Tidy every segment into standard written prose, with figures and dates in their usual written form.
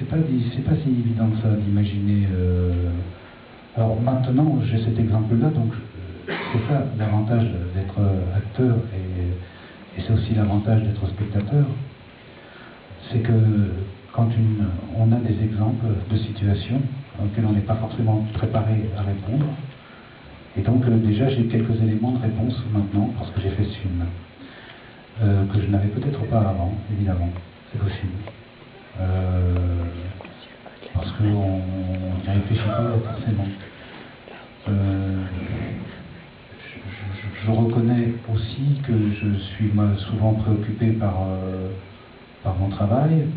c'est pas si évident que ça d'imaginer. Alors maintenant, j'ai cet exemple-là, donc c'est ça l'avantage d'être acteur et c'est aussi l'avantage d'être spectateur. C'est que quand on a des exemples de situations auxquelles on n'est pas forcément préparé à répondre, et donc déjà j'ai quelques éléments de réponse maintenant parce que j'ai fait ce film, que je n'avais peut-être pas avant, évidemment, c'est possible. Parce qu'on n'y réfléchit pas forcément. Je reconnais aussi que je suis souvent préoccupé par mon travail,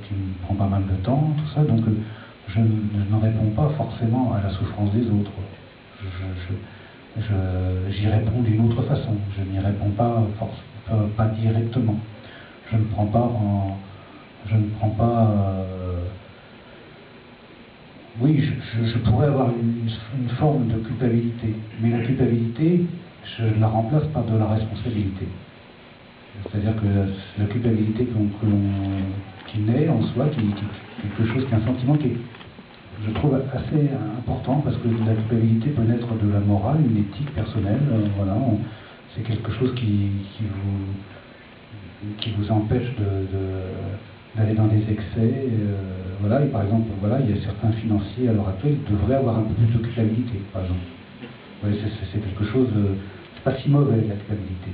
qui me prend pas mal de temps, tout ça, donc je ne réponds pas forcément à la souffrance des autres. J'y réponds d'une autre façon, je n'y réponds pas, pas directement. Je ne prends pas oui, je pourrais avoir une forme de culpabilité, mais la culpabilité, je la remplace par de la responsabilité. C'est-à-dire que la culpabilité qui naît en soi, qui quelque chose, qui est un sentiment qui est, je trouve, assez important, parce que la culpabilité peut naître de la morale, une éthique personnelle, voilà, c'est quelque chose qui vous empêche d'aller dans des excès, voilà, et par exemple, voilà, il y a certains financiers à l'heure actuelle qui devraient avoir un peu plus de culpabilité, par exemple. Ouais, c'est quelque chose, c'est pas si mauvais la culpabilité.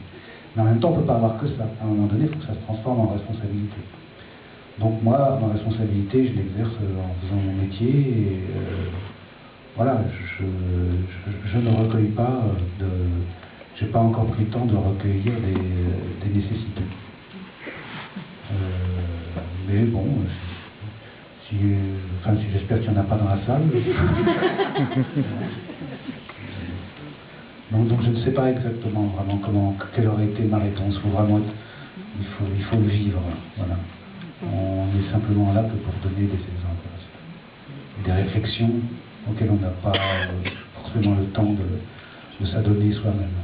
Mais en même temps, on ne peut pas avoir que ça. À un moment donné, il faut que ça se transforme en responsabilité. Donc moi, ma responsabilité, je l'exerce en faisant mon métier, et voilà, je ne recueille pas j'ai pas encore pris le temps de recueillir des nécessités. Mais bon, j'espère qu'il n'y en a pas dans la salle. Donc je ne sais pas exactement vraiment quelle aurait été ma réponse. Il faut le vivre. Voilà. On est simplement là que pour donner des exemples, des réflexions auxquelles on n'a pas forcément le temps de s'adonner soi-même.